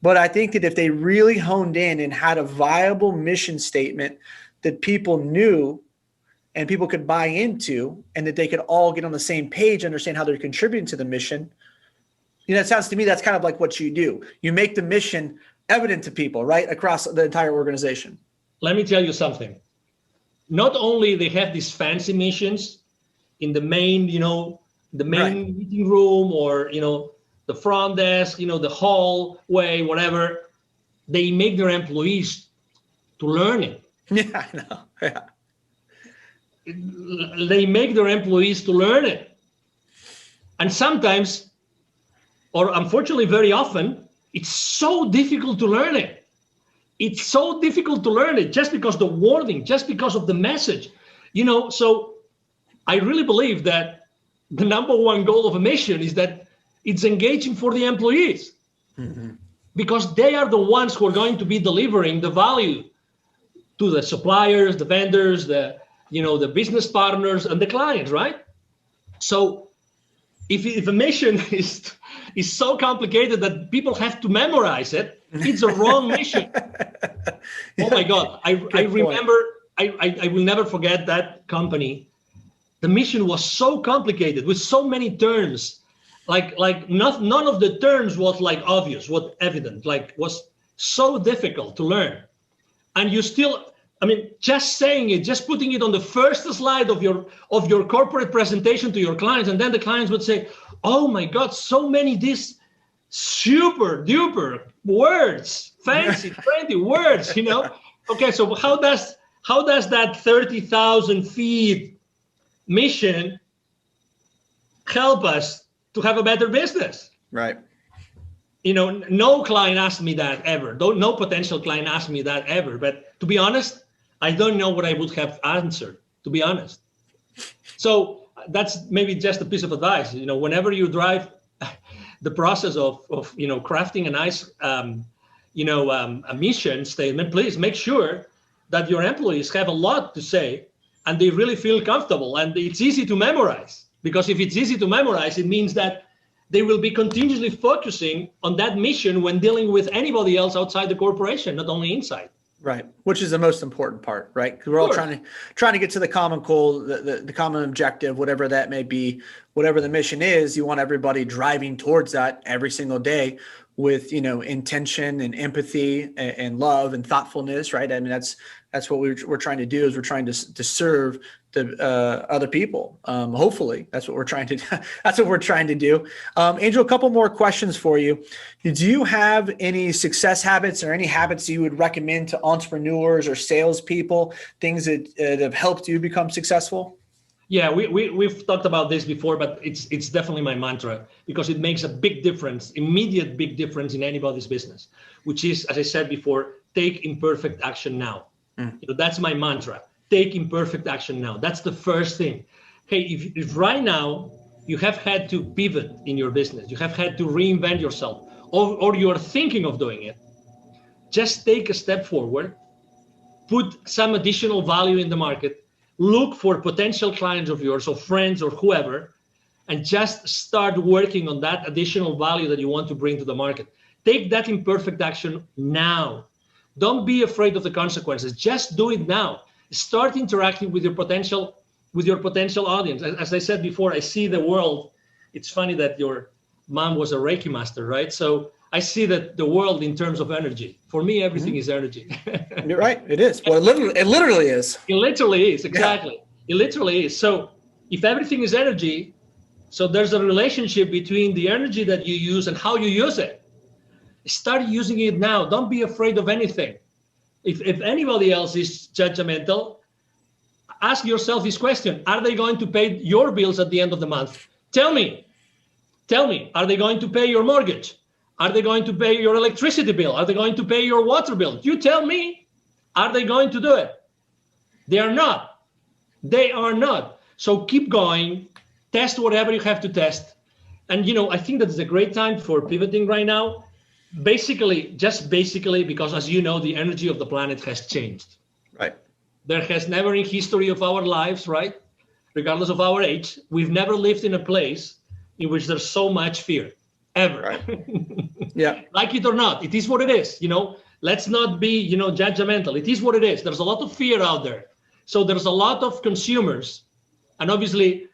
But I think that if they really honed in and had a viable mission statement that people knew and people could buy into, and that they could all get on the same page, understand how they're contributing to the mission. It sounds to me that's kind of like what you do. You make the mission evident to people, right, across the entire organization. Let me tell you something. Not only they have these fancy missions in the main, meeting room or, the front desk, the hallway, whatever, they make their employees to learn it. Yeah, I know. Yeah. They make their employees to learn it. And sometimes, or unfortunately very often, it's so difficult to learn it. It's so difficult to learn it just because the wording, just because of the message, so I really believe that the number one goal of a mission is that it's engaging for the employees, because they are the ones who are going to be delivering the value to the suppliers, the vendors, the business partners and the clients, right? So if a mission is so complicated that people have to memorize it, it's a wrong mission. Oh my God. I remember, I will never forget that company. The mission was so complicated with so many terms, none of the terms was obvious, was evident, was so difficult to learn. And you still, just saying it, just putting it on the first slide of your corporate presentation to your clients, and then the clients would say, "Oh my God, so many these super duper words, fancy, trendy words, Okay, so how does that 30,000 feet mission help us to have a better business? Right. No client asked me that ever. No potential client asked me that ever. But to be honest, I don't know what I would have answered, to be honest. So that's maybe just a piece of advice. Whenever you drive the process of crafting a nice, a mission statement, please make sure that your employees have a lot to say and they really feel comfortable and it's easy to memorize. Because if it's easy to memorize, it means that they will be continuously focusing on that mission when dealing with anybody else outside the corporation, not only inside. Right, which is the most important part, right? Because we're all trying to get to the common goal, the common objective, whatever that may be, whatever the mission is. You want everybody driving towards that every single day with intention and empathy and love and thoughtfulness, right? I mean, that's what we're trying to do. Is we're trying to serve the other people. Hopefully, that's what we're trying to. That's what we're trying to do. Angel, a couple more questions for you. Do you have any success habits or any habits you would recommend to entrepreneurs or salespeople? Things that have helped you become successful? Yeah, we've talked about this before, but it's definitely my mantra because it makes a big difference, immediate big difference in anybody's business, which is, as I said before, take imperfect action now. That's my mantra. Take imperfect action now. That's the first thing. Hey, if right now you have had to pivot in your business, you have had to reinvent yourself, or you're thinking of doing it, just take a step forward, put some additional value in the market, look for potential clients of yours or friends or whoever, and just start working on that additional value that you want to bring to the market. Take that imperfect action now. Don't be afraid of the consequences. Just do it now. Start interacting with your potential audience. As I said before, I see the world. It's funny that your mom was a Reiki master, right? So I see that the world in terms of energy. For me, everything is energy. You're right. It is. Well, it literally is. It literally is. Exactly. Yeah. It literally is. So if everything is energy, so there's a relationship between the energy that you use and how you use it. Start using it now. Don't be afraid of anything. If anybody else is judgmental, ask yourself this question. Are they going to pay your bills at the end of the month? Tell me, are they going to pay your mortgage? Are they going to pay your electricity bill? Are they going to pay your water bill? You tell me, are they going to do it? They are not. They are not. So keep going, test whatever you have to test. And, I think that's a great time for pivoting right now. Basically, because as you know, the energy of the planet has changed. Right. There has never in history of our lives, right? Regardless of our age, we've never lived in a place in which there's so much fear, ever. Right. Yeah. Like it or not, it is what it is. Let's not be, judgmental. It is what it is. There's a lot of fear out there. So there's a lot of consumers, and obviously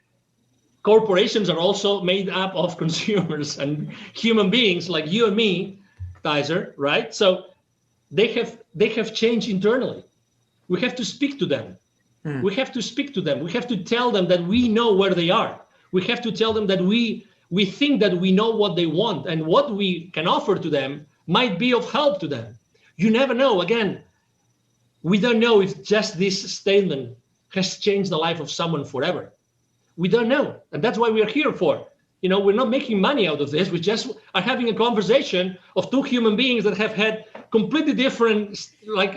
corporations are also made up of consumers and human beings like you and me, Tyzer, right? So they have changed internally. We have to speak to them. We have to speak to them. We have to tell them that we know where they are. We have to tell them that we think that we know what they want and what we can offer to them might be of help to them. You never know. Again, we don't know if just this statement has changed the life of someone forever. We don't know. And that's why we're here for. We're not making money out of this. We just are having a conversation of two human beings that have had completely different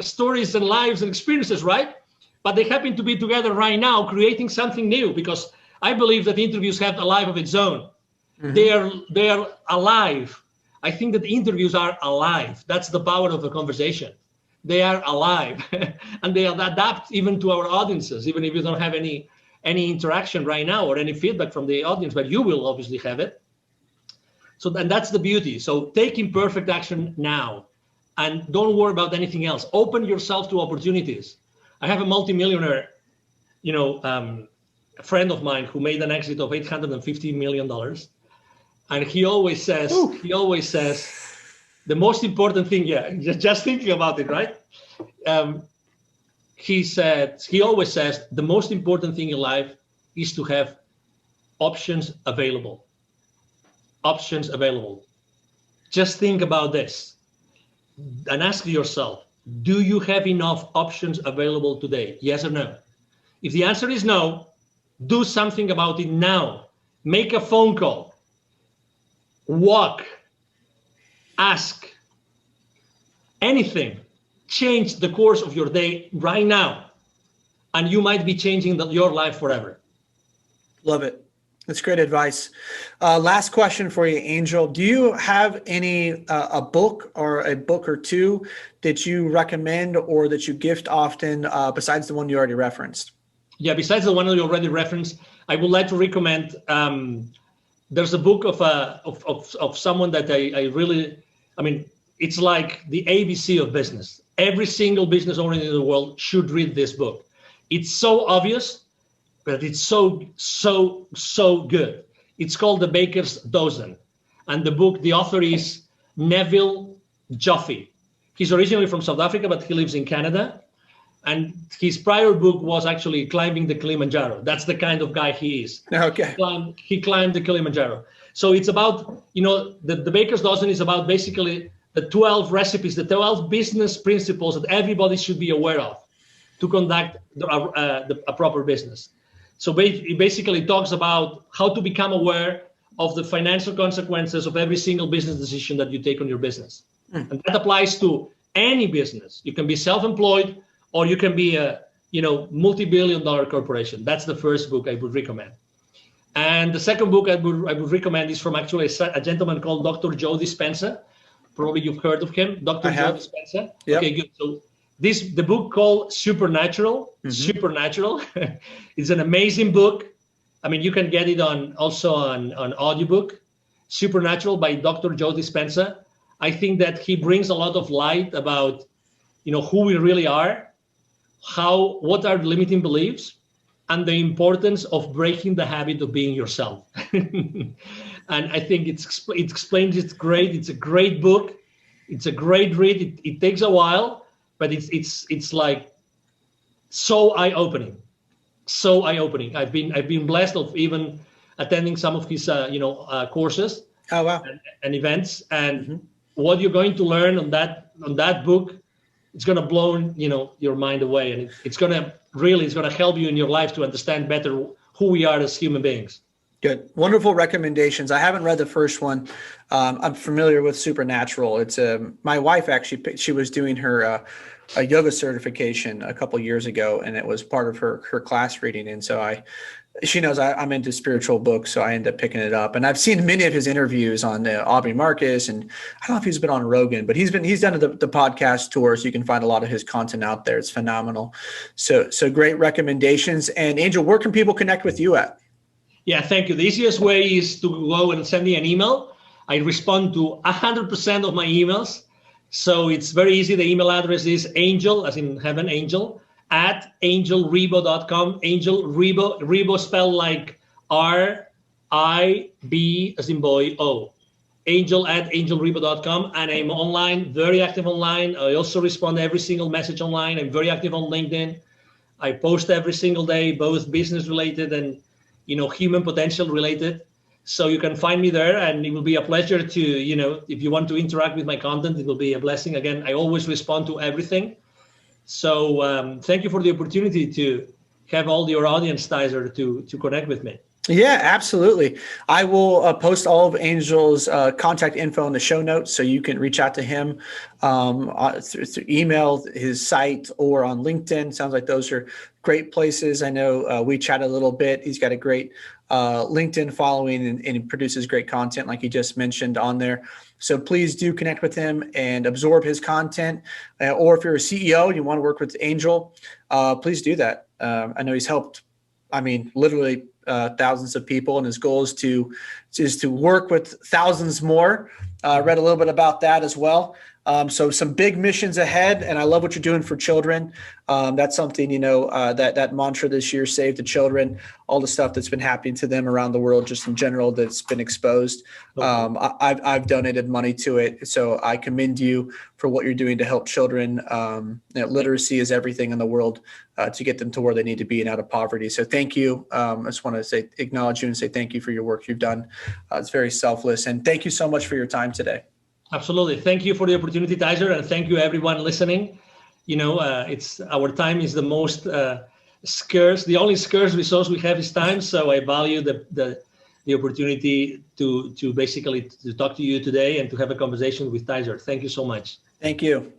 stories and lives and experiences, right? But they happen to be together right now creating something new, because I believe that interviews have a life of its own. Mm-hmm. They are alive. I think that interviews are alive. That's the power of a conversation. They are alive and they adapt even to our audiences, even if you don't have any interaction right now or any feedback from the audience, but you will obviously have it. So and that's the beauty. So take imperfect action now and don't worry about anything else. Open yourself to opportunities. I have a multimillionaire, a friend of mine who made an exit of $850 million. And he always says, the most important thing, just thinking about it, right? He always says, the most important thing in life is to have options available. Options available. just think about this and ask yourself, do you have enough options available today? Yes or no? If the answer is no, do something about it now. Make a phone call, walk, ask, anything. Change the course of your day right now, and you might be changing your life forever. Love it. That's great advice. Last question for you, Angel. Do you have any a book or two that you recommend or that you gift often besides the one you already referenced? Yeah, besides the one that you already referenced, I would like to recommend. There's a book of someone that I really, I mean, it's like the ABC of business. Every single business owner in the world should read this book. It's so obvious, but it's so good. It's called The Baker's Dozen. And the author is Neville Joffe. He's originally from South Africa, but he lives in Canada. And his prior book was actually Climbing the Kilimanjaro. That's the kind of guy he is. Okay. He climbed the Kilimanjaro. So it's about, the Baker's Dozen is about basically the 12 recipes, the 12 business principles that everybody should be aware of to conduct a proper business. So it basically talks about how to become aware of the financial consequences of every single business decision that you take on your business. And that applies to any business. You can be self-employed or you can be a multi-billion-dollar corporation. That's the first book I would recommend. And the second book I would recommend is from actually a gentleman called Dr. Joe Dispenza. Probably you've heard of him, Dr. Joe Dispenza. Yep. Okay, good. So the book called Supernatural. Supernatural. It's an amazing book. I mean, you can get it also on audiobook. Supernatural by Dr. Joe Dispenza. I think that he brings a lot of light about, who we really are, what are limiting beliefs, and the importance of breaking the habit of being yourself. And I think it explains it great. It's a great book. It's a great read. It takes a while, but it's like so eye-opening. So eye-opening. I've been blessed of even attending some of his courses. Oh wow. and events. And what you're going to learn on that book, it's going to blow your mind away, and it's going to help you in your life to understand better who we are as human beings. Good. Wonderful recommendations. I haven't read the first one. I'm familiar with Supernatural. It's my wife actually, she was doing her a yoga certification a couple years ago, and it was part of her class reading. And so she knows I'm into spiritual books, so I end up picking it up. And I've seen many of his interviews on Aubrey Marcus, and I don't know if he's been on Rogan, but he's done the podcast tour, so you can find a lot of his content out there. It's phenomenal. So great recommendations. And Angel, where can people connect with you at? Yeah, thank you. The easiest way is to go and send me an email. I respond to 100% of my emails. So it's very easy. The email address is angel, as in heaven, angel, at angelribo.com. Angel Ribo, Ribo spelled like RIB as in boy, O. Angel at angelribo.com. And I'm online, very active online. I also respond to every single message online. I'm very active on LinkedIn. I post every single day, both business related and human potential related. So you can find me there, and it will be a pleasure to, if you want to interact with my content, it will be a blessing. Again, I always respond to everything. So thank you for the opportunity to have all your audience, Tyzer, to connect with me. Yeah, absolutely. I will post all of Angel's contact info in the show notes, so you can reach out to him through email, his site, or on LinkedIn. Sounds like those are great places. I know we chatted a little bit. He's got a great LinkedIn following, and he produces great content like he just mentioned on there. So please do connect with him and absorb his content. Or if you're a CEO and you want to work with Angel, please do that. I know he's helped, literally thousands of people, and his goal is to work with thousands more. Read a little bit about that as well. So some big missions ahead, and I love what you're doing for children. That's something, that mantra this year, save the children, all the stuff that's been happening to them around the world, just in general, that's been exposed. I've donated money to it. So I commend you for what you're doing to help children. Literacy is everything in the world to get them to where they need to be and out of poverty. So thank you. I just want to acknowledge you and say thank you for your work you've done. It's very selfless. And thank you so much for your time today. Absolutely. Thank you for the opportunity, Tyzer, and thank you everyone listening. It's our time is the most scarce. The only scarce resource we have is time. So I value the opportunity to basically to talk to you today and to have a conversation with Tyzer. Thank you so much. Thank you.